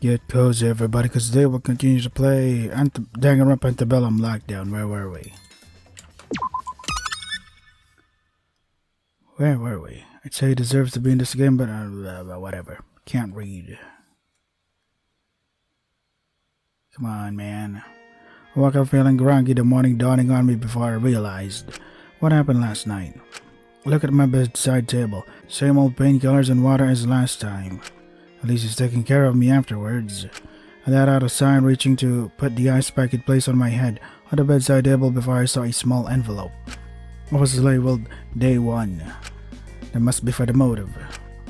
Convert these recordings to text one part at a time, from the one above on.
Get cozy, everybody, because today we'll continue to play Danganronpa Antebellum Lockdown. Where were we? Where were we? I'd say he deserves to be in this game, but whatever. Can't read. Come on, man. I woke up feeling groggy, the morning dawning on me before I realized what happened last night. Look at my bedside table. Same old painkillers and water as last time. At least he's taking care of me afterwards. I let out a sigh, reaching to put the ice pack it placed on my head on the bedside table before I saw a small envelope. It was labeled Day 1. That must be for the motive.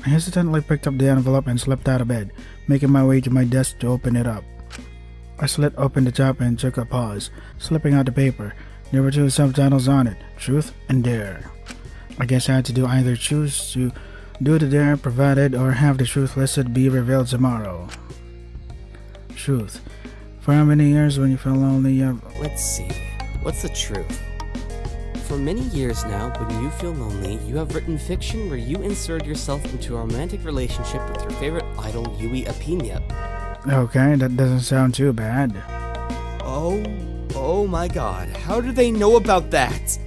I hesitantly picked up the envelope and slipped out of bed, making my way to my desk to open it up. I slit open the top and took a pause, slipping out the paper. There were two subtitles on it, Truth and Dare. I guess I had to do either choose to do the dare provided or have the truth listed be revealed tomorrow. Truth. For how many years when you feel lonely? Let's see. What's the truth? For many years now, when you feel lonely, you have written fiction where you insert yourself into a romantic relationship with your favorite idol, Yui Apina. Okay, that doesn't sound too bad. Oh my god, how do they know about that?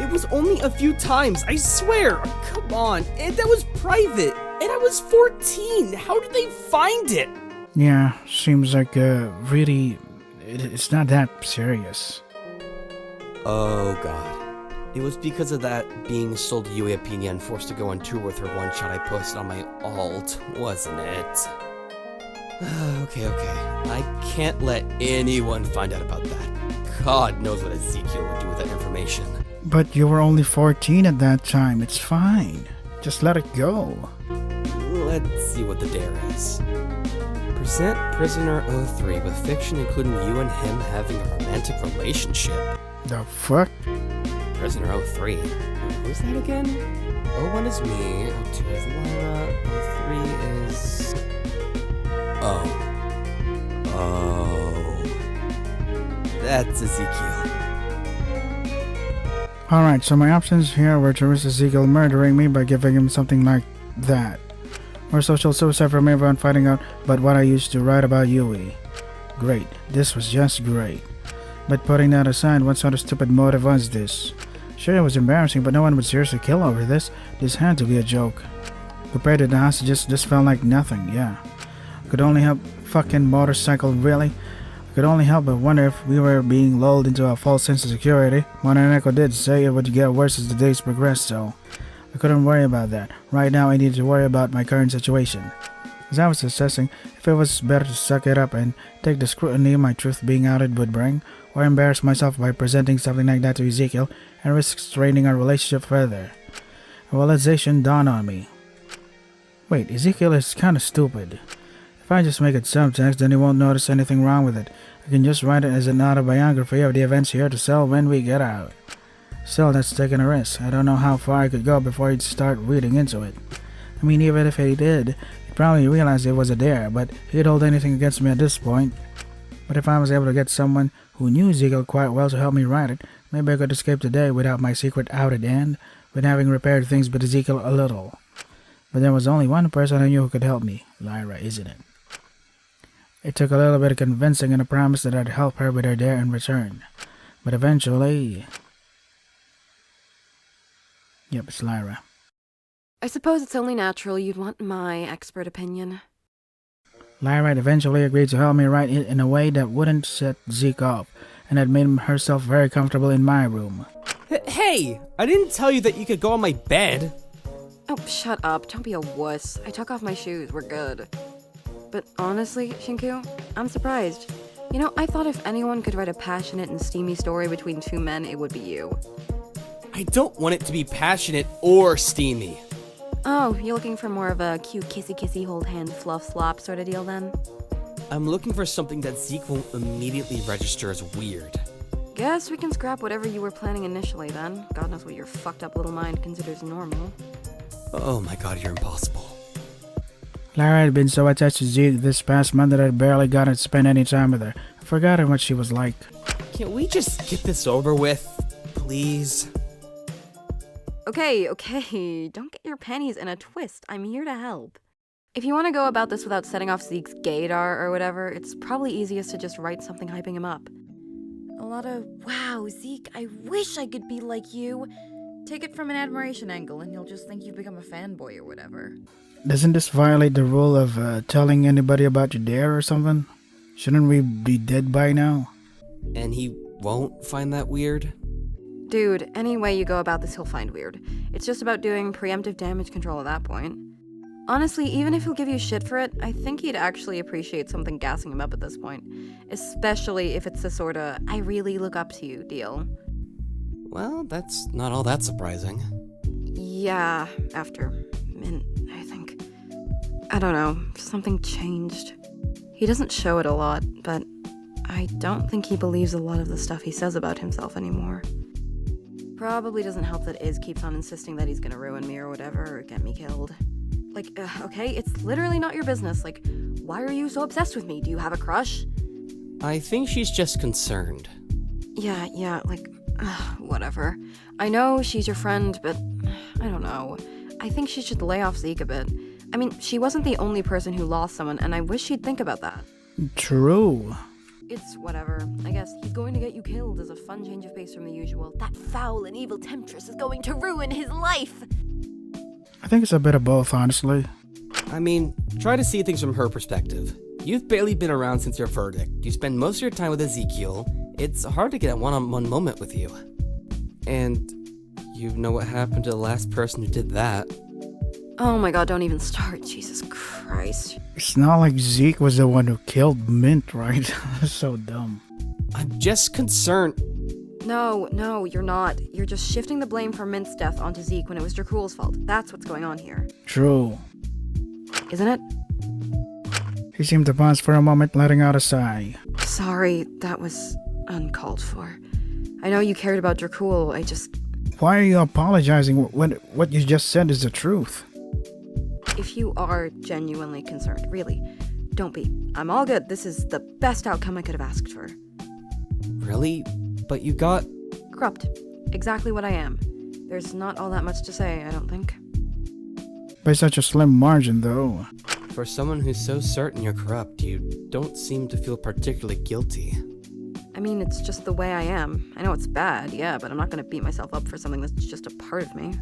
It was only a few times, I swear! Come on, and that was private! And I was 14! How did they find it? Yeah, seems like really... It's not that serious. Oh god. It was because of that being sold to Yui Apina and forced to go on tour with her one shot I posted on my alt, wasn't it? Okay. I can't let anyone find out about that. God knows what Ezekiel would do with that information. But you were only 14 at that time. It's fine. Just let it go. Let's see what the dare is. Present Prisoner 03 with fiction including you and him having a romantic relationship. The fuck? Prisoner 03. Who's that again? 01 is me, 02 is Lyra, 03 is... Oh. That's Ezekiel. Alright, so my options here were to risk Ezekiel murdering me by giving him something like that. Or social suicide from everyone finding out about what I used to write about Yui. Great. This was just great. But putting that aside, what sort of stupid motive was this? Sure, it was embarrassing, but no one would seriously kill over this. This had to be a joke. Compared to the hostages, this felt like nothing, yeah. Could only help fucking motorcycle, really? I could only help but wonder if we were being lulled into a false sense of security. Mononeko did say it would get worse as the days progressed, so I couldn't worry about that. Right now I needed to worry about my current situation. As I was assessing if it was better to suck it up and take the scrutiny my truth being outed would bring, or embarrass myself by presenting something like that to Ezekiel and risk straining our relationship further. A realization dawned on me. Wait, Ezekiel is kinda stupid. If I just make it subtext, then he won't notice anything wrong with it. I can just write it as an autobiography of the events here to sell when we get out. Still, that's taking a risk. I don't know how far I could go before he'd start reading into it. I mean, even if he did, he'd probably realize it was a dare, but he'd hold anything against me at this point. But if I was able to get someone who knew Ezekiel quite well to help me write it, maybe I could escape today without my secret outed and with having repaired things with Ezekiel a little. But there was only one person I knew who could help me, Lyra, isn't it? It took a little bit of convincing and a promise that I'd help her with her dare in return. But eventually... Yep, it's Lyra. I suppose it's only natural you'd want my expert opinion. Lyra eventually agreed to help me write it in a way that wouldn't set Zeke off, and had made herself very comfortable in my room. Hey! I didn't tell you that you could go on my bed! Oh, shut up. Don't be a wuss. I took off my shoes. We're good. But honestly, Shinku, I'm surprised. You know, I thought if anyone could write a passionate and steamy story between two men, it would be you. I don't want it to be passionate or steamy. Oh, you're looking for more of a cute kissy hold hand fluff slop sort of deal then? I'm looking for something that Zeke won't immediately register as weird. Guess we can scrap whatever you were planning initially then. God knows what your fucked up little mind considers normal. Oh my god, you're impossible. Lyra had been so attached to Zeke this past month that I'd barely gotten to spend any time with her. I'd forgotten what she was like. Can't we just get this over with, please? Okay, don't get your panties in a twist. I'm here to help. if you want to go about this without setting off Zeke's gaydar or whatever, it's probably easiest to just write something hyping him up. A lot of, wow, Zeke, I wish I could be like you. Take it from an admiration angle and you'll just think you've become a fanboy or whatever. Doesn't this violate the rule of telling anybody about your dare or something? Shouldn't we be dead by now? And he won't find that weird? Dude, any way you go about this he'll find weird. It's just about doing preemptive damage control at that point. Honestly, even if he'll give you shit for it, I think he'd actually appreciate something gassing him up at this point. Especially if it's the sorta, I really look up to you deal. Well, that's not all that surprising. Yeah, after Mint, I think. I don't know, something changed. He doesn't show it a lot, but I don't think he believes a lot of the stuff he says about himself anymore. Probably doesn't help that Iz keeps on insisting that he's gonna ruin me or whatever, or get me killed. Like, okay, it's literally not your business. Like, why are you so obsessed with me? Do you have a crush? I think she's just concerned. Yeah, like, whatever. I know she's your friend, but I don't know. I think she should lay off Zeke a bit. I mean, she wasn't the only person who lost someone, and I wish she'd think about that. True. It's whatever. I guess he's going to get you killed as a fun change of pace from the usual. That foul and evil temptress is going to ruin his life! I think it's a bit of both, honestly. I mean, try to see things from her perspective. You've barely been around since your verdict. You spend most of your time with Ezekiel. It's hard to get a one-on-one moment with you. And you know what happened to the last person who did that. Oh my god, don't even start. Jesus Christ. It's not like Zeke was the one who killed Mint, right? So dumb. I'm just concerned. No, you're not. You're just shifting the blame for Mint's death onto Zeke when it was Dracul's fault. That's what's going on here. True. Isn't it? He seemed to pause for a moment, letting out a sigh. Sorry, that was uncalled for. I know you cared about Dracul, I just... Why are you apologizing when what you just said is the truth? If you are genuinely concerned, really, don't be. I'm all good. This is the best outcome I could have asked for. Really? But you got... Corrupt. Exactly what I am. There's not all that much to say, I don't think. By such a slim margin, though. For someone who's so certain you're corrupt, you don't seem to feel particularly guilty. I mean, it's just the way I am. I know it's bad, yeah, but I'm not gonna beat myself up for something that's just a part of me.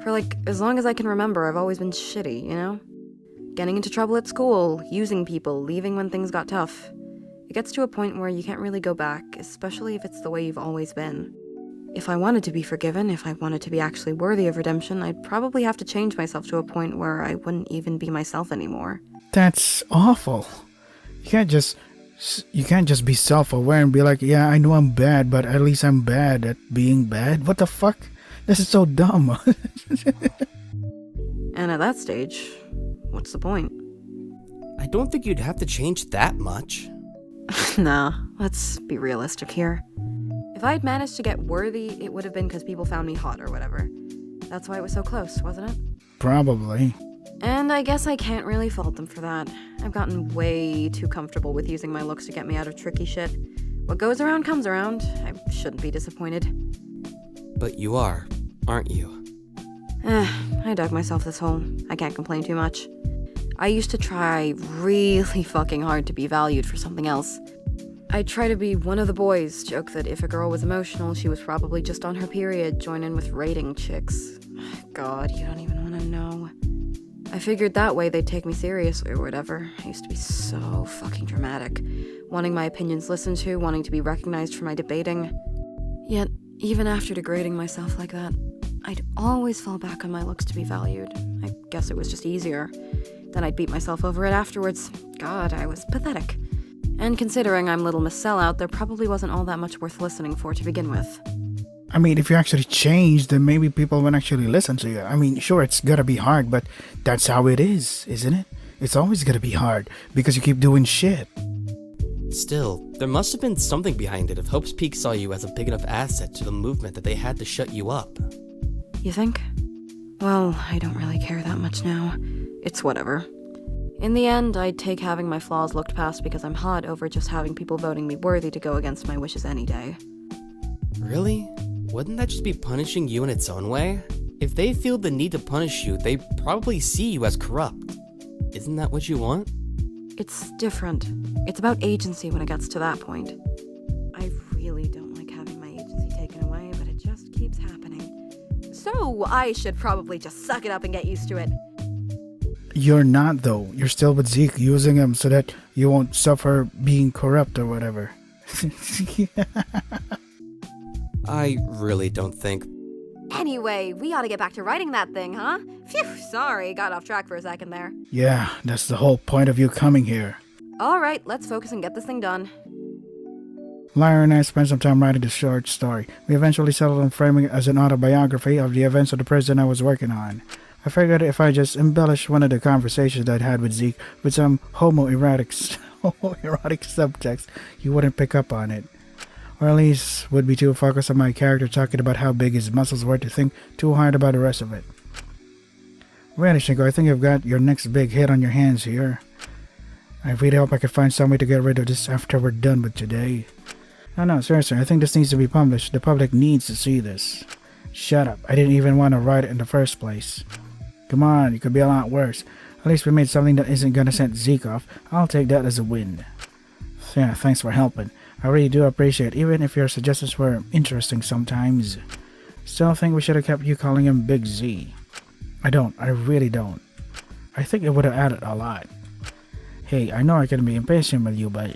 For like, as long as I can remember, I've always been shitty, you know? Getting into trouble at school, using people, leaving when things got tough. It gets to a point where you can't really go back, especially if it's the way you've always been. If I wanted to be forgiven, if I wanted to be actually worthy of redemption, I'd probably have to change myself to a point where I wouldn't even be myself anymore. That's awful. You can't just be self-aware and be like, yeah, I know I'm bad, but at least I'm bad at being bad. What the fuck? This is so dumb. And at that stage, what's the point? I don't think you'd have to change that much. Nah, let's be realistic here. If I had managed to get worthy, it would have been because people found me hot or whatever. That's why it was so close, wasn't it? Probably. And I guess I can't really fault them for that. I've gotten way too comfortable with using my looks to get me out of tricky shit. What goes around comes around. I shouldn't be disappointed. But you are, aren't you? I dug myself this hole. I can't complain too much. I used to try really fucking hard to be valued for something else. I'd try to be one of the boys, joke that if a girl was emotional, she was probably just on her period, join in with rating chicks. God, you don't even want to know. I figured that way they'd take me seriously or whatever. I used to be so fucking dramatic. Wanting my opinions listened to, wanting to be recognized for my debating. Yet, even after degrading myself like that, I'd always fall back on my looks to be valued. I guess it was just easier. Then I'd beat myself over it afterwards. God, I was pathetic. And considering I'm Little Miss Sellout, there probably wasn't all that much worth listening for to begin with. I mean, if you actually change, then maybe people won't actually listen to you. I mean, sure, it's gotta be hard, but that's how it is, isn't it? It's always gonna be hard, because you keep doing shit. Still, there must have been something behind it if Hope's Peak saw you as a big enough asset to the movement that they had to shut you up. You think? Well, I don't really care that much now. It's whatever. In the end, I'd take having my flaws looked past because I'm hot over just having people voting me worthy to go against my wishes any day. Really? Wouldn't that just be punishing you in its own way? If they feel the need to punish you, they probably see you as corrupt. Isn't that what you want? It's different. It's about agency when it gets to that point. I really don't like having my agency taken away, but it just keeps happening. So I should probably just suck it up and get used to it. You're not, though. You're still with Zeke, using him so that you won't suffer being corrupt or whatever. I really don't think... Anyway, we ought to get back to writing that thing, huh? Phew, sorry, got off track for a second there. Yeah, that's the whole point of you coming here. Alright, let's focus and get this thing done. Lyra and I spent some time writing the short story. We eventually settled on framing it as an autobiography of the events of the prison I was working on. I figured if I just embellished one of the conversations I'd had with Zeke with some homoerotic subtext, you wouldn't pick up on it. Or at least would be too focused on my character talking about how big his muscles were to think too hard about the rest of it. Really, Shinko, I think you've got your next big hit on your hands here. I really hope I can find some way to get rid of this after we're done with today. No, seriously, I think this needs to be published. The public needs to see this. Shut up, I didn't even want to write it in the first place. Come on, it could be a lot worse. At least we made something that isn't gonna send Zeke off. I'll take that as a win. Yeah, thanks for helping. I really do appreciate it, even if your suggestions were interesting sometimes. Still think we should have kept you calling him Big Z. I really don't. I think it would have added a lot. Hey, I know I can be impatient with you, but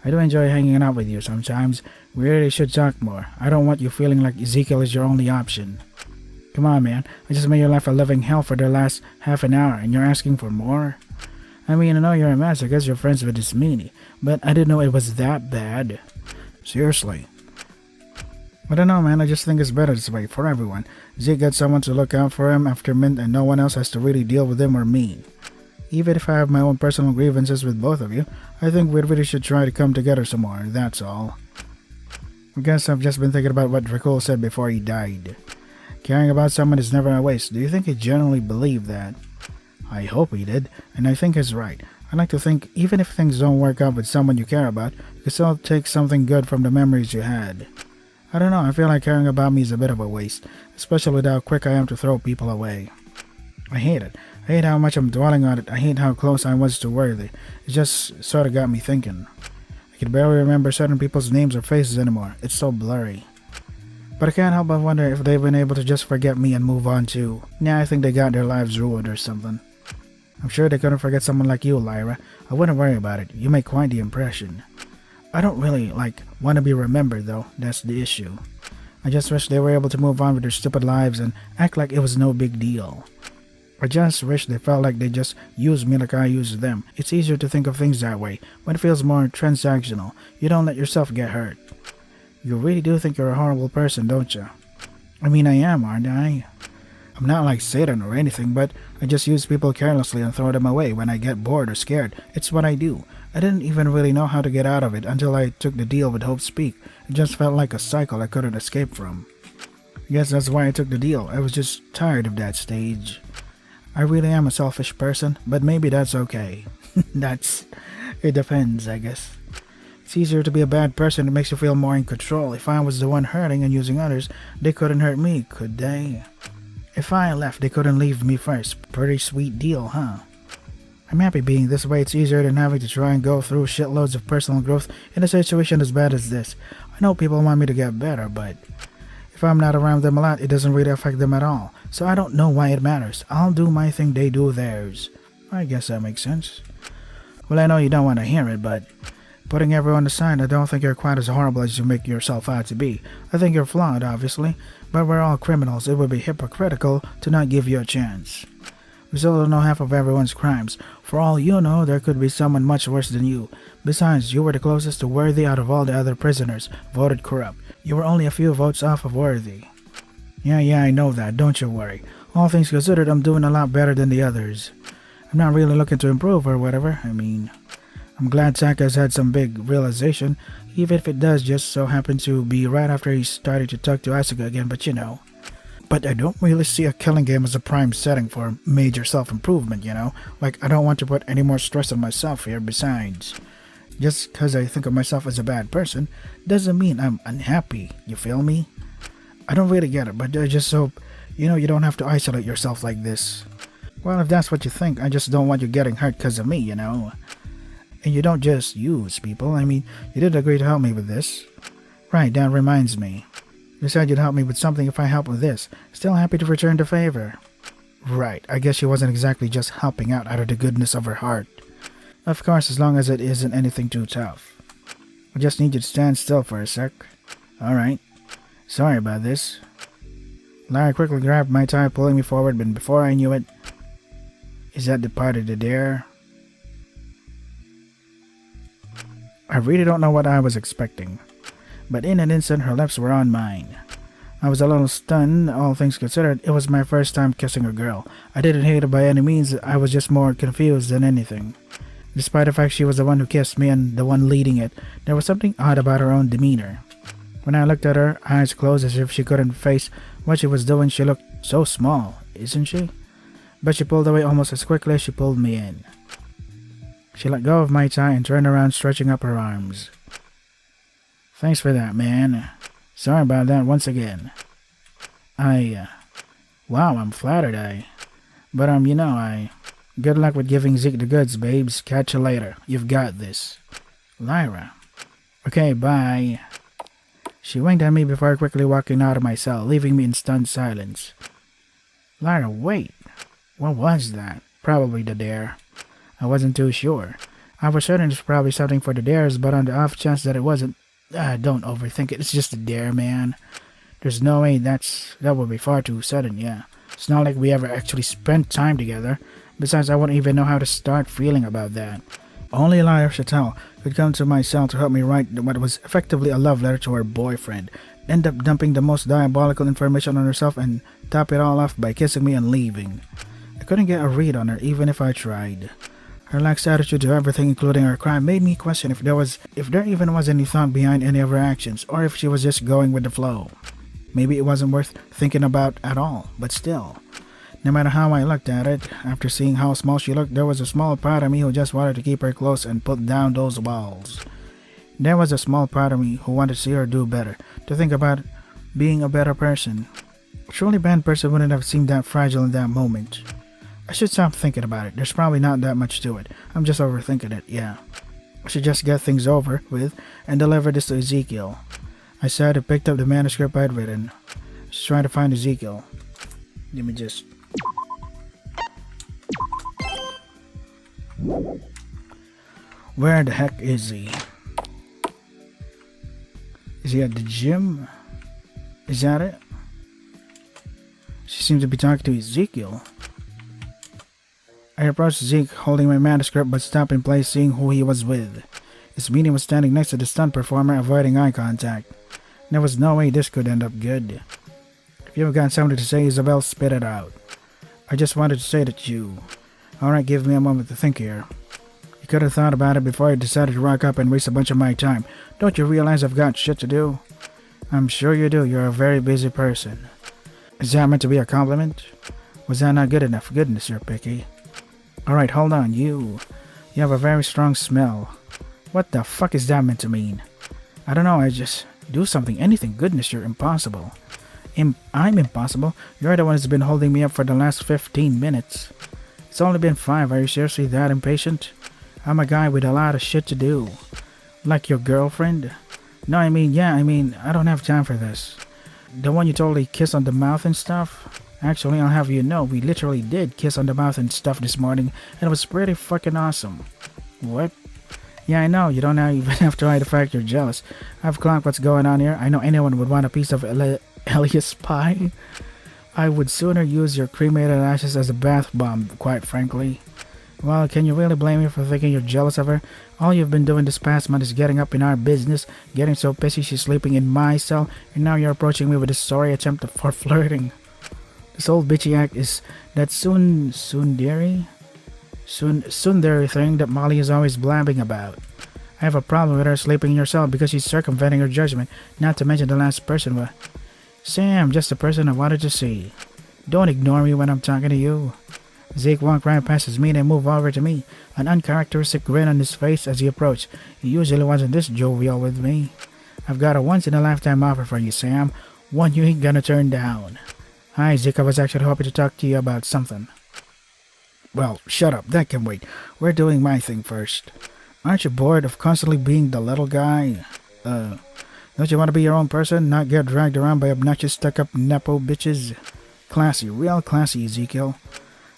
I do enjoy hanging out with you sometimes. We really should talk more. I don't want you feeling like Ezekiel is your only option. Come on, man. I just made your life a living hell for the last half an hour, and you're asking for more? I mean, I know you're a mess. I guess you're friends with this meanie, but I didn't know it was that bad. Seriously. I don't know, man. I just think it's better this way for everyone. Zeke gets someone to look out for him after Mint, and no one else has to really deal with him or me. Even if I have my own personal grievances with both of you, I think we really should try to come together some more, that's all. I guess I've just been thinking about what Dracul said before he died. Caring about someone is never a waste. Do you think he genuinely believed that? I hope he did, and I think he's right. I like to think even if things don't work out with someone you care about, you can still take something good from the memories you had. I don't know, I feel like caring about me is a bit of a waste, especially with how quick I am to throw people away. I hate it. I hate how much I'm dwelling on it. I hate how close I was to Worthy. It just sort of got me thinking. I can barely remember certain people's names or faces anymore. It's so blurry. But I can't help but wonder if they've been able to just forget me and move on too. Yeah, I think they got their lives ruined or something. I'm sure they couldn't forget someone like you, Lyra. I wouldn't worry about it. You make quite the impression. I don't really, want to be remembered though. That's the issue. I just wish they were able to move on with their stupid lives and act like it was no big deal. I just wish they felt like they just used me like I used them. It's easier to think of things that way, when it feels more transactional. You don't let yourself get hurt. You really do think you're a horrible person, don't you? I mean, I am, aren't I? I'm not like Satan or anything, but I just use people carelessly and throw them away when I get bored or scared. It's what I do. I didn't even really know how to get out of it until I took the deal with Hope Speak. It just felt like a cycle I couldn't escape from. I guess that's why I took the deal. I was just tired of that stage. I really am a selfish person, but maybe that's okay. It depends, I guess. It's easier to be a bad person. It makes you feel more in control. If I was the one hurting and using others, they couldn't hurt me, could they? If I left, they couldn't leave me first. Pretty sweet deal, huh? I'm happy being this way. It's easier than having to try and go through shitloads of personal growth in a situation as bad as this. I know people want me to get better, but if I'm not around them a lot, it doesn't really affect them at all. So I don't know why it matters. I'll do my thing, they do theirs. I guess that makes sense. Well, I know you don't want to hear it, but putting everyone aside, I don't think you're quite as horrible as you make yourself out to be. I think you're flawed, obviously, but we're all criminals. It would be hypocritical to not give you a chance. We still don't know half of everyone's crimes. For all you know, there could be someone much worse than you. Besides, you were the closest to Worthy out of all the other prisoners, voted corrupt. You were only a few votes off of Worthy. Yeah, I know that, don't you worry. All things considered, I'm doing a lot better than the others. I'm not really looking to improve or whatever. I mean, I'm glad Taka's had some big realization, even if it does just so happen to be right after he started to talk to Asuka again, but you know. But I don't really see a killing game as a prime setting for major self-improvement, you know? Like, I don't want to put any more stress on myself here. Besides, just because I think of myself as a bad person doesn't mean I'm unhappy, you feel me? I don't really get it, but I just hope, you don't have to isolate yourself like this. Well, if that's what you think, I just don't want you getting hurt because of me, you know. And you don't just use people. I mean, you did agree to help me with this. Right, that reminds me. You said you'd help me with something if I help with this. Still happy to return the favor. Right, I guess she wasn't exactly just helping out of the goodness of her heart. Of course, as long as it isn't anything too tough. I just need you to stand still for a sec. Alright. Sorry about this. Lara quickly grabbed my tie, pulling me forward, but before I knew it... Is that the part of the dare? I really don't know what I was expecting. But in an instant, her lips were on mine. I was a little stunned, all things considered. It was my first time kissing a girl. I didn't hate her by any means, I was just more confused than anything. Despite the fact she was the one who kissed me and the one leading it, there was something odd about her own demeanor. When I looked at her, eyes closed as if she couldn't face what she was doing, she looked so small, isn't she? But she pulled away almost as quickly as she pulled me in. She let go of my tie and turned around, stretching up her arms. Thanks for that, man. Sorry about that once again. Wow, I'm flattered, But, good luck with giving Zeke the goods, babes. Catch you later. You've got this. Lyra. Okay, bye. She winked at me before quickly walking out of my cell, leaving me in stunned silence. Lyra, wait. What was that? Probably the dare. I wasn't too sure. I was certain it's probably something for the dares, but on the off chance that it wasn't, don't overthink it. It's just a dare, man. There's no way that would be far too sudden, yeah. It's not like we ever actually spent time together. Besides, I wouldn't even know how to start feeling about that. Only Lyra Chattel could come to my cell to help me write what was effectively a love letter to her boyfriend, end up dumping the most diabolical information on herself and top it all off by kissing me and leaving. I couldn't get a read on her even if I tried. Her lax attitude to everything, including her crime, made me question if there even was any thought behind any of her actions, or if she was just going with the flow. Maybe it wasn't worth thinking about at all, but still. No matter how I looked at it, after seeing how small she looked, there was a small part of me who just wanted to keep her close and put down those walls. There was a small part of me who wanted to see her do better, to think about being a better person. A truly bad person wouldn't have seemed that fragile in that moment. I should stop thinking about it. There's probably not that much to it. I'm just overthinking it, yeah. I should just get things over with and deliver this to Ezekiel. I said and picked up the manuscript I'd written. Just trying to find Ezekiel. Let me just... Where the heck is he? Is he at the gym? Is that it? She seems to be talking to Ezekiel. I approached Zeke, holding my manuscript, but stopped in place seeing who he was with. His meaning was standing next to the stunt performer, avoiding eye contact. There was no way this could end up good. If you've got something to say, Isabel, spit it out. I just wanted to say that you... Alright, give me a moment to think here. You could have thought about it before you decided to rock up and waste a bunch of my time. Don't you realize I've got shit to do? I'm sure you do. You're a very busy person. Is that meant to be a compliment? Was that not good enough? Goodness, you're picky. Alright, hold on. You have a very strong smell. What the fuck is that meant to mean? I don't know, I just... Do something, anything. Goodness, you're impossible. I'm impossible? You're the one who's been holding me up for the last 15 minutes. It's only been 5. Are you seriously that impatient? I'm a guy with a lot of shit to do. Like your girlfriend? No, I mean, I don't have time for this. The one you totally kiss on the mouth and stuff? Actually, I'll have you know, we literally did kiss on the mouth and stuff this morning, and it was pretty fucking awesome. What? Yeah, I know, you don't even have to hide the fact you're jealous. I've clocked what's going on here. I know anyone would want a piece of Elias pie. I would sooner use your cremated ashes as a bath bomb, quite frankly. Well, can you really blame me for thinking you're jealous of her? All you've been doing this past month is getting up in our business, getting so pissy she's sleeping in my cell, and now you're approaching me with this sorry attempt for flirting. This old bitchy act is that tsundere thing that Molly is always blabbing about. I have a problem with her sleeping in your cell because she's circumventing her judgment, not to mention the last person. Sam, just the person I wanted to see. Don't ignore me when I'm talking to you. Zeke walked right past his meat and moved over to me, an uncharacteristic grin on his face as he approached. He usually wasn't this jovial with me. I've got a once-in-a-lifetime offer for you, Sam. One you ain't gonna turn down. Hi, Zeke. I was actually hoping to talk to you about something. Well, shut up, that can wait. We're doing my thing first. Aren't you bored of constantly being the little guy? Don't you want to be your own person, not get dragged around by obnoxious stuck-up nepo bitches? Classy, real classy, Ezekiel.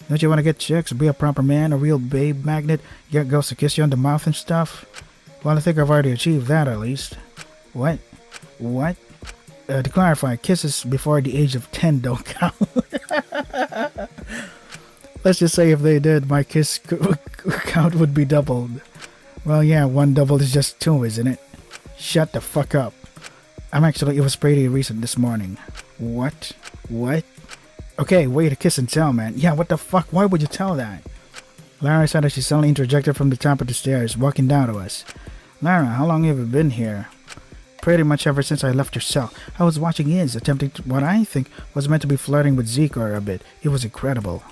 Don't you want to get chicks, be a proper man, a real babe magnet, get girls to kiss you on the mouth and stuff? Well, I think I've already achieved that at least. What? What? To clarify, kisses before the age of 10 don't count. Let's just say if they did, my kiss count would be doubled. Well, yeah, one doubled is just two, isn't it? Shut the fuck up. It was pretty recent this morning. What? What? Okay, wait, a kiss and tell, man. Yeah, what the fuck? Why would you tell that? Lara said as she suddenly interjected from the top of the stairs, walking down to us. Lara, how long have you been here? Pretty much ever since I left your cell. I was watching Iz, attempting what I think was meant to be flirting with Zeke a bit. It was incredible.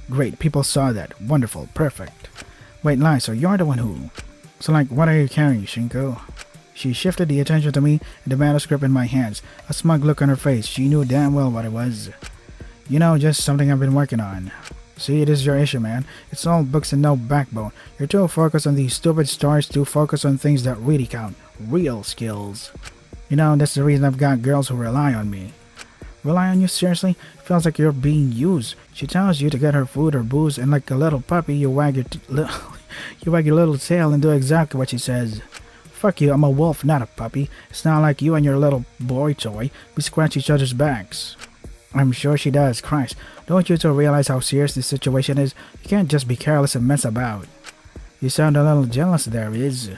Great, people saw that. Wonderful, perfect. Wait, Lai, so you're the one who... So like, what are you carrying, Shinko? She shifted the attention to me and the manuscript in my hands. A smug look on her face. She knew damn well what it was. You know, just something I've been working on. See, it is your issue, man. It's all books and no backbone. You're too focused on these stupid stories, too focused on things that really count. Real skills. You know, that's the reason I've got girls who rely on me. Rely on you, seriously? Feels like you're being used. She tells you to get her food or booze, and like a little puppy, you wag your little tail and do exactly what she says. Fuck you, I'm a wolf, not a puppy. It's not like you and your little boy toy. We scratch each other's backs. I'm sure she does. Christ, don't you two realize how serious this situation is? You can't just be careless and mess about. You sound a little jealous there, Iz.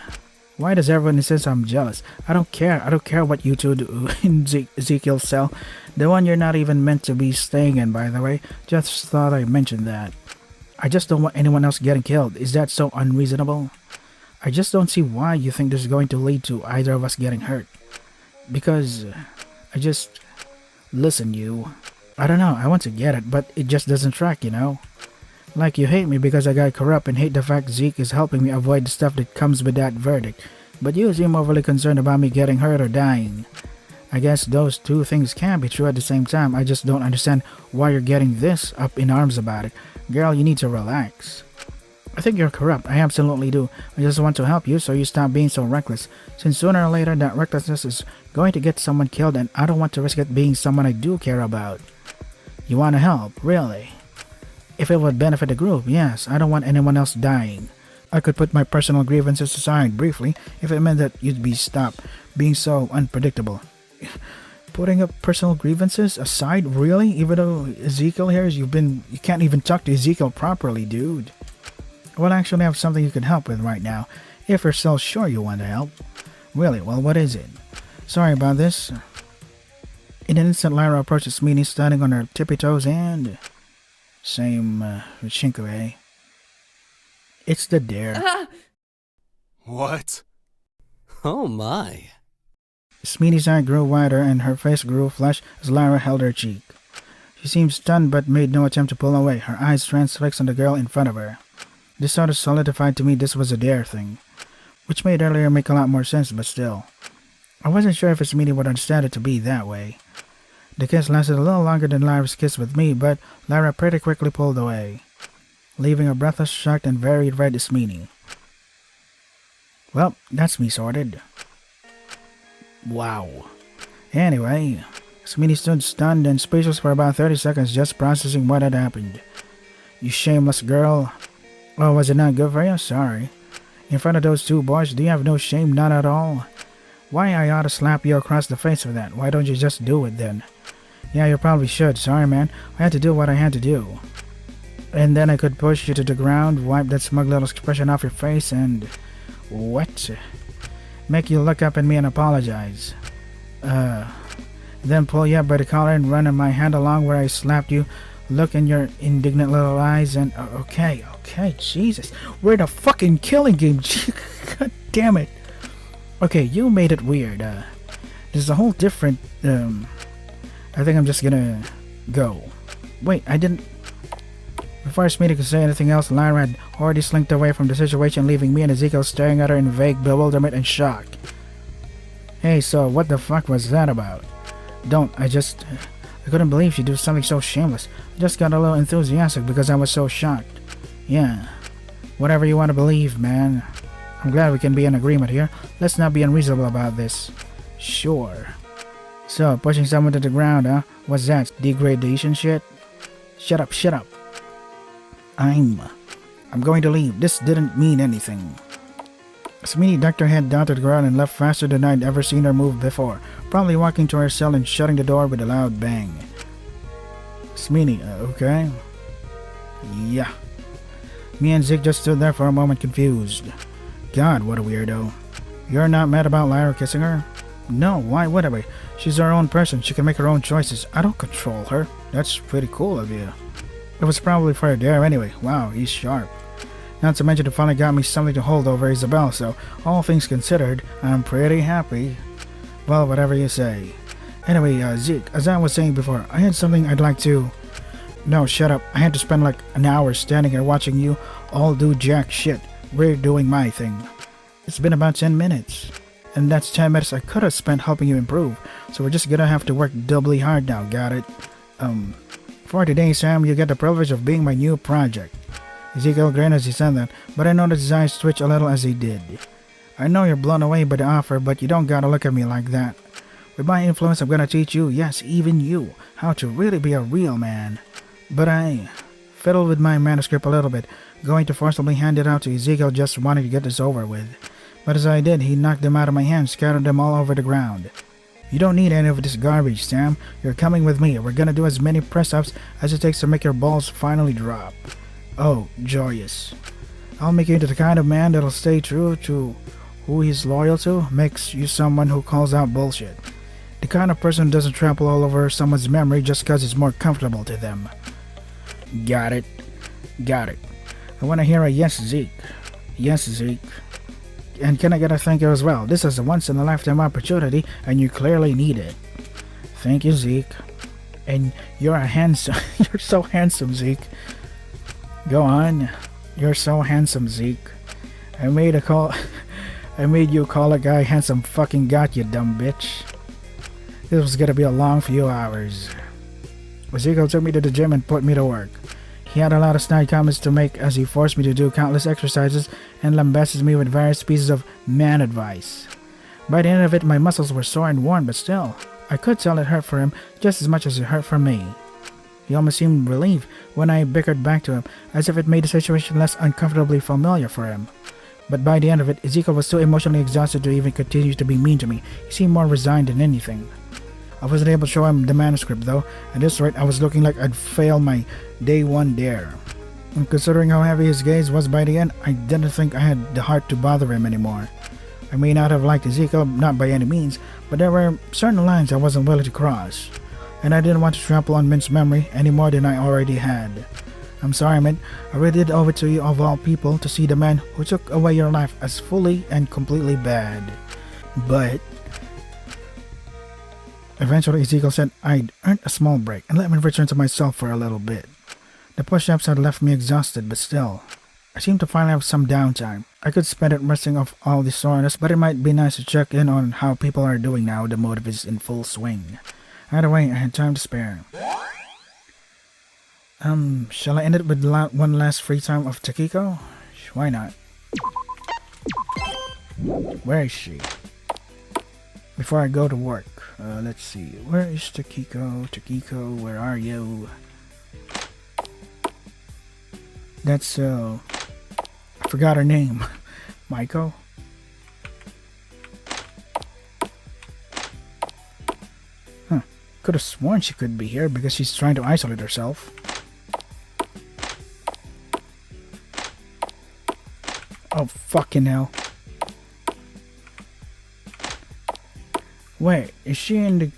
Why does everyone insist I'm jealous? I don't care. I don't care what you two do in Ezekiel's cell. The one you're not even meant to be staying in, by the way. Just thought I mentioned that. I just don't want anyone else getting killed. Is that so unreasonable? I just don't see why you think this is going to lead to either of us getting hurt. Because Listen, you. I don't know, I want to get it, but it just doesn't track, you know? Like you hate me because I got corrupt and hate the fact Zeke is helping me avoid the stuff that comes with that verdict. But you seem overly concerned about me getting hurt or dying. I guess those two things can be true at the same time. I just don't understand why you're getting this up in arms about it. Girl, you need to relax. I think you're corrupt, I absolutely do. I just want to help you so you stop being so reckless. Since sooner or later that recklessness is going to get someone killed and I don't want to risk it being someone I do care about. You want to help, really? If it would benefit the group, yes. I don't want anyone else dying. I could put my personal grievances aside briefly if it meant that you'd be stopped being so unpredictable. Putting up personal grievances aside, really? Even though Ezekiel here, you can't even talk to Ezekiel properly, dude. Well, actually, I have something you can help with right now, if you're so sure you want to help. Really? Well, what is it? Sorry about this. In an instant, Lyra approaches Meanie, standing on her tippy toes, and... Same with Shinko, eh? It's the dare. What? Oh my. Smeanie's eye grew wider and her face grew flushed as Lyra held her cheek. She seemed stunned but made no attempt to pull away, her eyes transfixed on the girl in front of her. This sort of solidified to me this was a dare thing, which made earlier make a lot more sense, but still. I wasn't sure if Smeanie would understand it to be that way. The kiss lasted a little longer than Lyra's kiss with me, but Lyra pretty quickly pulled away, leaving a breathless, shocked, and very red Smeanie. Well, that's me sorted. Wow. Anyway, Smeanie stood stunned and speechless for about 30 seconds just processing what had happened. You shameless girl. Oh, was it not good for you? Sorry. In front of those two boys, do you have no shame? None at all? Why I ought to slap you across the face for that? Why don't you just do it then? Yeah, you probably should. Sorry, man. I had to do what I had to do. And then I could push you to the ground, wipe that smug little expression off your face, and... What? Make you look up at me and apologize. Then pull you up by the collar and run my hand along where I slapped you, look in your indignant little eyes, and... Okay, Jesus. We're in a fucking killing game. God damn it. Okay, you made it weird. There's a whole different... I think I'm just gonna go. Wait, I didn't... Before Smeanie could say anything else, Lyra had already slinked away from the situation, leaving me and Ezekiel staring at her in vague bewilderment and shock. Hey, so what the fuck was that about? I couldn't believe she'd do something so shameless. I just got a little enthusiastic because I was so shocked. Yeah, whatever you want to believe, man. I'm glad we can be in agreement here. Let's not be unreasonable about this. Sure. So, pushing someone to the ground, huh? What's that? Degradation shit? Shut up, shut up. I'm going to leave. This didn't mean anything. Smee ducked her head down to the ground and left faster than I'd ever seen her move before, probably walking to her cell and shutting the door with a loud bang. Smee, okay? Yeah. Me and Zeke just stood there for a moment confused. God, what a weirdo. You're not mad about Lyra kissing her? No, why would I? She's her own person. She can make her own choices. I don't control her. That's pretty cool of you. It was probably for a dare anyway. Wow, he's sharp. Not to mention it finally got me something to hold over Isabel, so all things considered, I'm pretty happy. Well, whatever you say. Anyway, Zeke, as I was saying before, I had something I'd like to... No, shut up. I had to spend like an hour standing here watching you all do jack shit. We're doing my thing. It's been about 10 minutes. And that's 10 minutes I could have spent helping you improve, so we're just gonna have to work doubly hard now, got it? For today, Sam, you get the privilege of being my new project. Ezekiel grinned as he said that, but I noticed his eyes twitch a little as he did. I know you're blown away by the offer, but you don't gotta look at me like that. With my influence, I'm gonna teach you, yes, even you, how to really be a real man. But I fiddled with my manuscript a little bit, going to forcibly hand it out to Ezekiel just wanting to get this over with. But as I did, he knocked them out of my hand, scattered them all over the ground. You don't need any of this garbage, Sam. You're coming with me. We're gonna do as many press-ups as it takes to make your balls finally drop. Oh, joyous. I'll make you into the kind of man that'll stay true to who he's loyal to, makes you someone who calls out bullshit. The kind of person who doesn't trample all over someone's memory just because it's more comfortable to them. Got it. Got it. I want to hear a yes, Zeke. Yes, Zeke. And can I get a thank you as well? This is a once-in-a-lifetime opportunity, and you clearly need it. Thank you, Zeke. And you're you're so handsome, Zeke. Go on. You're so handsome, Zeke. I made you call a guy handsome fucking got, you dumb bitch. This was gonna be a long few hours. Ezekiel took me to the gym and put me to work. He had a lot of snide comments to make as he forced me to do countless exercises and lambasted me with various pieces of man advice. By the end of it, my muscles were sore and worn, but still, I could tell it hurt for him just as much as it hurt for me. He almost seemed relieved when I bickered back to him, as if it made the situation less uncomfortably familiar for him. But by the end of it, Ezekiel was too emotionally exhausted to even continue to be mean to me. He seemed more resigned than anything. I wasn't able to show him the manuscript though. At this rate, I was looking like I'd failed my day one dare. And considering how heavy his gaze was by the end, I didn't think I had the heart to bother him anymore. I may not have liked Ezekiel, not by any means, but there were certain lines I wasn't willing to cross. And I didn't want to trample on Mint's memory any more than I already had. I'm sorry, Mint. I really did owe it to you of all people to see the man who took away your life as fully and completely bad. But eventually Ezekiel said I'd earned a small break and let me return to myself for a little bit. The push-ups had left me exhausted, but still, I seemed to finally have some downtime. I could spend it resting off all the soreness, but it might be nice to check in on how people are doing now the motive is in full swing. Either way, I had time to spare. Shall I end it with one last free time of Takiko? Why not? Where is she? Before I go to work, let's see. Where is Takiko? Takiko, where are you? That's, I forgot her name. Maiko? Huh. Could have sworn she could be here because she's trying to isolate herself. Oh, fucking hell. Wait, is she in the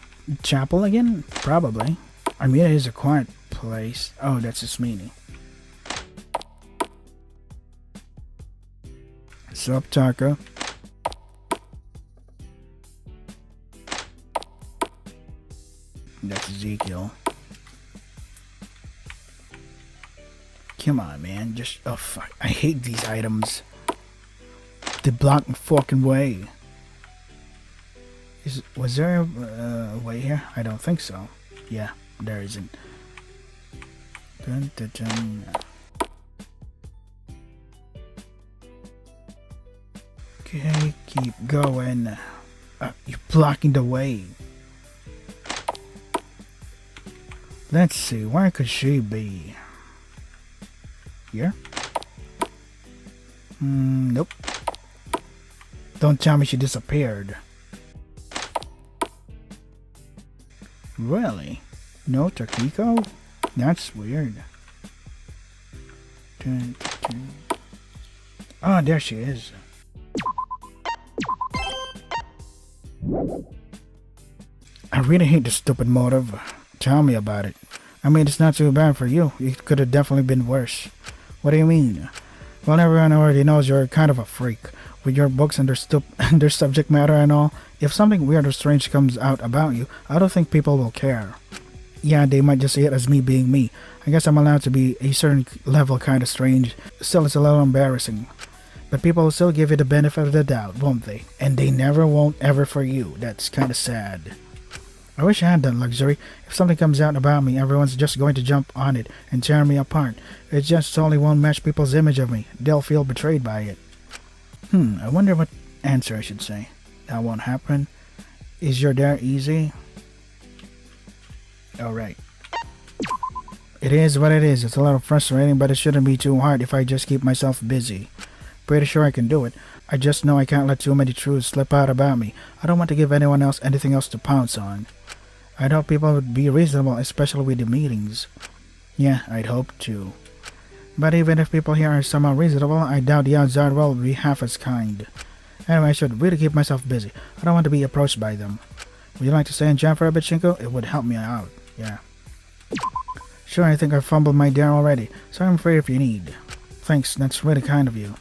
chapel again? Probably. I mean, it is a quiet place. Oh, that's just meaning. Sup, Taka? That's Ezekiel. Come on, man. Just, oh fuck. I hate these items. They block my fucking way. Was there a way here? I don't think so. Yeah, there isn't. Dun, dun, dun. Okay, keep going. You're blocking the way. Let's see, where could she be? Here? Nope. Don't tell me she disappeared. Really? No Takiko? That's weird. Oh, there she is. I really hate this stupid motive. Tell me about it. I mean, it's not too bad for you. It could have definitely been worse. What do you mean? Well, everyone already knows you're kind of a freak. With your books and their subject matter and all, if something weird or strange comes out about you, I don't think people will care. Yeah, they might just see it as me being me. I guess I'm allowed to be a certain level kind of strange. Still, it's a little embarrassing. But people will still give you the benefit of the doubt, won't they? And they never won't ever for you. That's kind of sad. I wish I had that luxury. If something comes out about me, everyone's just going to jump on it and tear me apart. It just totally won't match people's image of me. They'll feel betrayed by it. I wonder what answer I should say. That won't happen. Is your dare easy? Alright. It is what it is. It's a little frustrating, but it shouldn't be too hard if I just keep myself busy. Pretty sure I can do it. I just know I can't let too many truths slip out about me. I don't want to give anyone else anything else to pounce on. I'd hope people would be reasonable, especially with the meetings. Yeah, I'd hope too. But even if people here are somehow reasonable, I doubt the outside world will be half as kind. Anyway, I should really keep myself busy. I don't want to be approached by them. Would you like to stay in jam for a bit, Shinko? It would help me out. Yeah. Sure, I think I fumbled my dare already, so I'm free if you need. Thanks, that's really kind of you.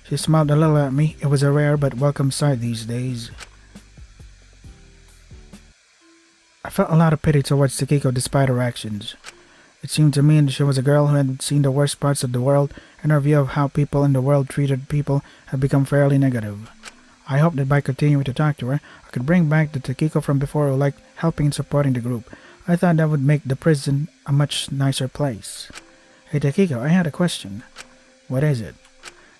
She smiled a little at me. It was a rare but welcome sight these days. I felt a lot of pity towards Takiko despite her actions. It seemed to me that she was a girl who had seen the worst parts of the world, and her view of how people in the world treated people had become fairly negative. I hoped that by continuing to talk to her, I could bring back the Takiko from before who liked helping and supporting the group. I thought that would make the prison a much nicer place. Hey Takiko, I had a question. What is it?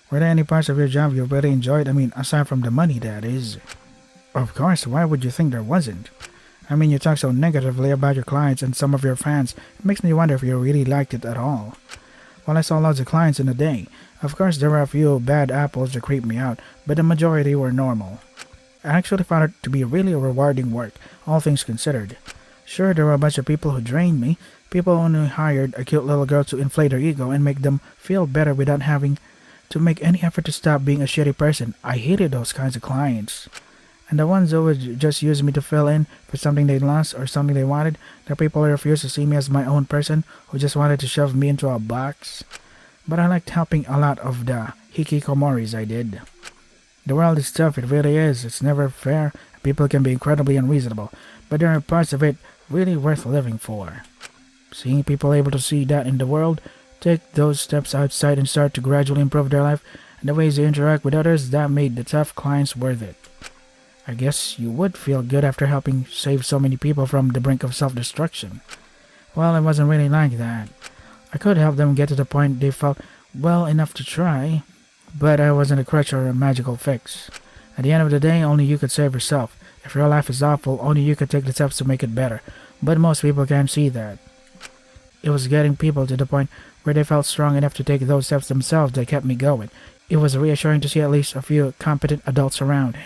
Were there any parts of your job you really enjoyed? I mean, aside from the money, that is. Of course, why would you think there wasn't? I mean, you talk so negatively about your clients and some of your fans. It makes me wonder if you really liked it at all. Well, I saw lots of clients in a day. Of course, there were a few bad apples that creeped me out, but the majority were normal. I actually found it to be really rewarding work, all things considered. Sure, there were a bunch of people who drained me, people who only hired a cute little girl to inflate her ego and make them feel better without having to make any effort to stop being a shitty person. I hated those kinds of clients. And the ones who would just use me to fill in for something they lost or something they wanted, the people who refused to see me as my own person, who just wanted to shove me into a box. But I liked helping a lot of the hikikomoris, I did. The world is tough, it really is. It's never fair. People can be incredibly unreasonable, but there are parts of it really worth living for. Seeing people able to see that in the world, take those steps outside and start to gradually improve their life and the ways they interact with others, that made the tough clients worth it. I guess you would feel good after helping save so many people from the brink of self-destruction. Well, it wasn't really like that. I could help them get to the point they felt well enough to try, but I wasn't a crutch or a magical fix. At the end of the day, only you could save yourself. If your life is awful, only you could take the steps to make it better, but most people can't see that. It was getting people to the point where they felt strong enough to take those steps themselves that kept me going. It was reassuring to see at least a few competent adults around.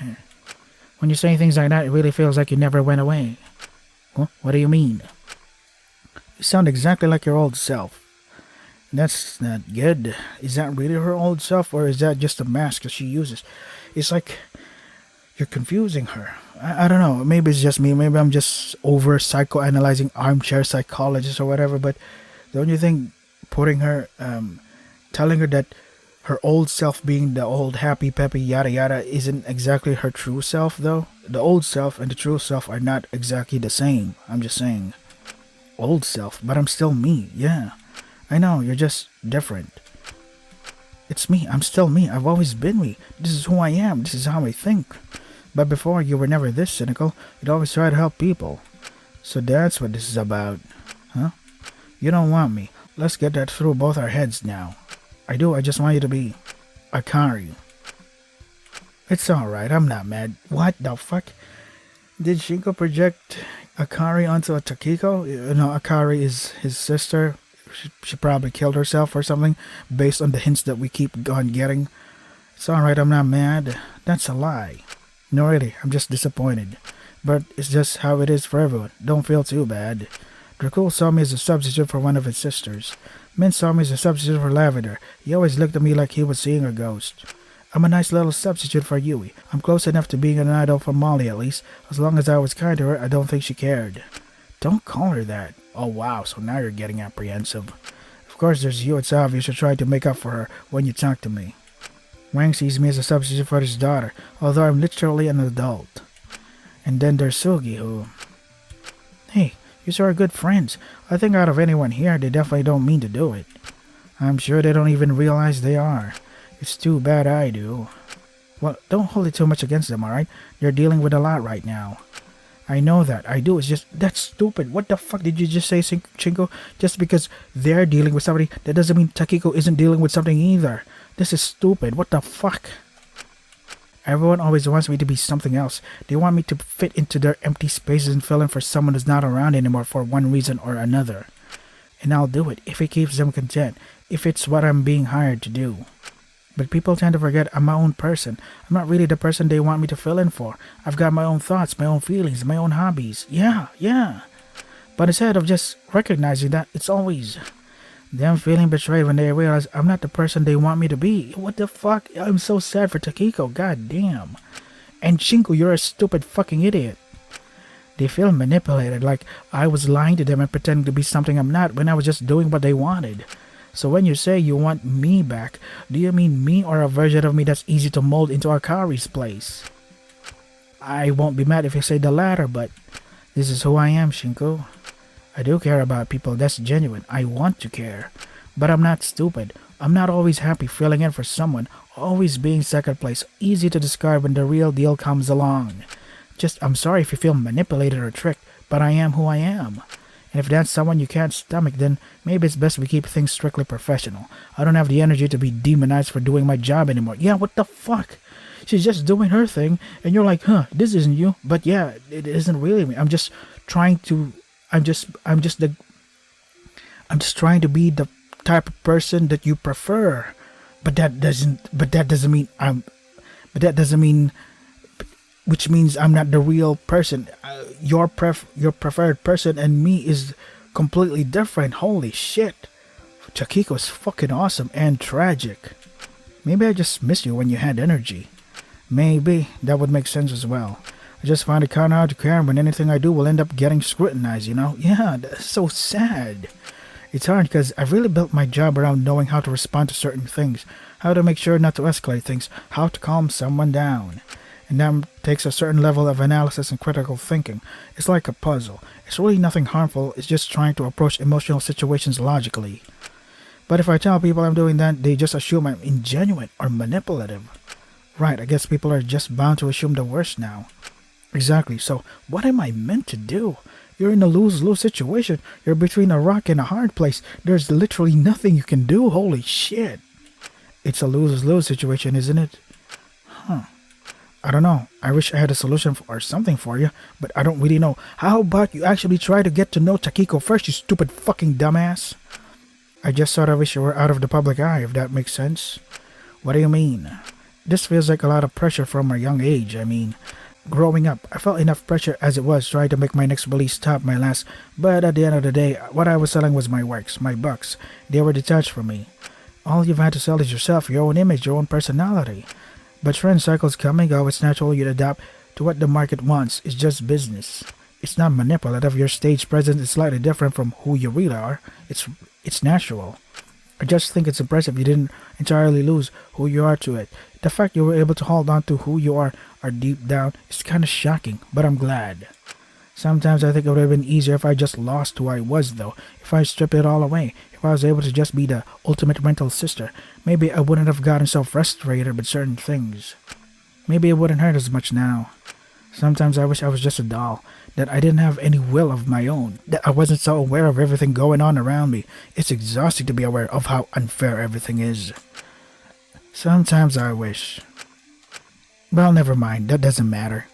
When you say things like that, it really feels like you never went away. Huh? What do you mean? You sound exactly like your old self. That's not good. Is that really her old self, or is that just a mask that she uses? It's like you're confusing her. I don't know. Maybe it's just me. Maybe I'm just over psychoanalyzing armchair psychologist or whatever. But don't you think putting her, telling her that her old self being the old happy peppy yada yada isn't exactly her true self though? The old self and the true self are not exactly the same. I'm just saying. Old self, but I'm still me. Yeah. I know, you're just different. It's me. I'm still me. I've always been me. This is who I am. This is how I think. But before, you were never this cynical. You'd always try to help people. So that's what this is about. Huh? You don't want me. Let's get that through both our heads now. I do. I just want you to be Akari. It's alright, I'm not mad. What the fuck? Did Shinko project Akari onto a Takiko? You know, Akari is his sister. She probably killed herself or something based on the hints that we keep on getting. It's alright, I'm not mad. That's a lie. No, really, I'm just disappointed. But it's just how it is for everyone. Don't feel too bad. Dracul saw me as a substitute for one of his sisters. Min saw me as a substitute for Lavender. He always looked at me like he was seeing a ghost. I'm a nice little substitute for Yui. I'm close enough to being an idol for Molly at least. As long as I was kind to her, I don't think she cared. Don't call her that. Oh wow, so now you're getting apprehensive. Of course there's you, it's obvious you're trying to make up for her when you talk to me. Wang sees me as a substitute for his daughter, although I'm literally an adult. And then there's Sugi who... Hey, you two are good friends. I think out of anyone here, they definitely don't mean to do it. I'm sure they don't even realize they are. It's too bad I do. Well, don't hold it too much against them, alright? They're dealing with a lot right now. I know that. I do. It's just, that's stupid. What the fuck did you just say, Shinko? Just because they're dealing with somebody, that doesn't mean Takiko isn't dealing with something either. This is stupid. What the fuck? Everyone always wants me to be something else. They want me to fit into their empty spaces and fill in for someone who's not around anymore for one reason or another. And I'll do it if it keeps them content, if it's what I'm being hired to do. But people tend to forget I'm my own person. I'm not really the person they want me to fill in for. I've got my own thoughts, my own feelings, my own hobbies. Yeah. But instead of just recognizing that, it's always them feeling betrayed when they realize I'm not the person they want me to be. What the fuck? I'm so sad for Takiko. God damn. And Shinko, you're a stupid fucking idiot. They feel manipulated, like I was lying to them and pretending to be something I'm not when I was just doing what they wanted. So when you say you want me back, do you mean me or a version of me that's easy to mold into Akari's place? I won't be mad if you say the latter, but this is who I am, Shinko. I do care about people, that's genuine. I want to care. But I'm not stupid. I'm not always happy filling in for someone, always being second place, easy to discard when the real deal comes along. I'm sorry if you feel manipulated or tricked, but I am who I am. And if that's someone you can't stomach, then maybe it's best we keep things strictly professional. I don't have the energy to be demonized for doing my job anymore. Yeah, what the fuck? She's just doing her thing, and you're like, this isn't you. But yeah, it isn't really me. I'm just trying to be the type of person that you prefer. But that doesn't mean which means I'm not the real person. Your preferred person and me is completely different. Holy shit. Takiko's fucking awesome and tragic. Maybe I just miss you when you had energy. Maybe that would make sense as well. I just find it kinda hard to care when anything I do will end up getting scrutinized, you know? Yeah, that's so sad. It's hard because I've really built my job around knowing how to respond to certain things, how to make sure not to escalate things, how to calm someone down. And that takes a certain level of analysis and critical thinking. It's like a puzzle. It's really nothing harmful, it's just trying to approach emotional situations logically. But if I tell people I'm doing that, they just assume I'm ingenuine or manipulative. Right, I guess people are just bound to assume the worst now. Exactly, so what am I meant to do? You're in a lose-lose situation. You're between a rock and a hard place. There's literally nothing you can do. Holy shit. It's a lose-lose situation, isn't it? I don't know. I wish I had a solution or something for you, but I don't really know. How about you actually try to get to know Takiko first, you stupid fucking dumbass? I just sort of wish you were out of the public eye, if that makes sense. What do you mean? This feels like a lot of pressure from a young age. I mean, growing up, I felt enough pressure as it was trying to make my next release top my last, but at the end of the day, what I was selling was my works, my bucks. They were detached from me. All you've had to sell is yourself, your own image, your own personality. But trend cycles come and go, it's natural you'd adapt to what the market wants. It's just business. It's not manipulative. Your stage presence is slightly different from who you really are. It's natural. I just think it's impressive you didn't entirely lose who you are to it. The fact you were able to hold on to who you are deep down is kind of shocking, but I'm glad. Sometimes I think it would have been easier if I just lost who I was, though. If I stripped it all away. If I was able to just be the ultimate rental sister. Maybe I wouldn't have gotten so frustrated with certain things. Maybe it wouldn't hurt as much now. Sometimes I wish I was just a doll. That I didn't have any will of my own. That I wasn't so aware of everything going on around me. It's exhausting to be aware of how unfair everything is. Sometimes I wish. Well, never mind. That doesn't matter.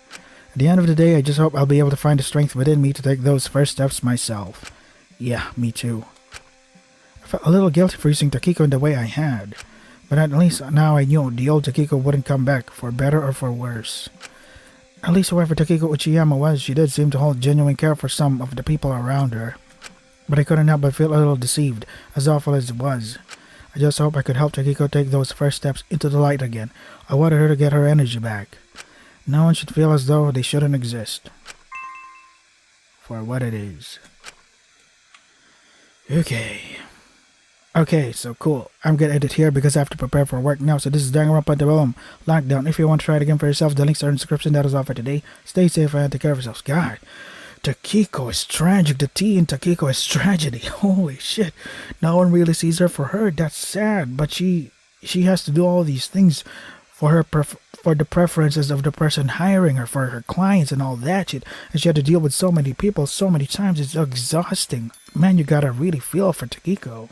At the end of the day, I just hope I'll be able to find the strength within me to take those first steps myself. Yeah, me too. I felt a little guilty for using Takiko in the way I had. But at least now I knew the old Takiko wouldn't come back, for better or for worse. At least whoever Takiko Uchiyama was, she did seem to hold genuine care for some of the people around her. But I couldn't help but feel a little deceived, as awful as it was. I just hope I could help Takiko take those first steps into the light again. I wanted her to get her energy back. No one should feel as though they shouldn't exist. For what it is. Okay, so cool. I'm gonna edit here because I have to prepare for work now. So this is Danganronpa Antebellum Lockdown. If you want to try it again for yourself, the links are in the description. That is all for today. Stay safe and take care of yourselves. God, Takiko is tragic. The T in Takiko is tragedy. Holy shit. No one really sees her for her. That's sad. But she has to do all these things for her for the preferences of the person hiring her, for her clients and all that shit. And she had to deal with so many people so many times. It's exhausting. Man, you gotta really feel for Takiko.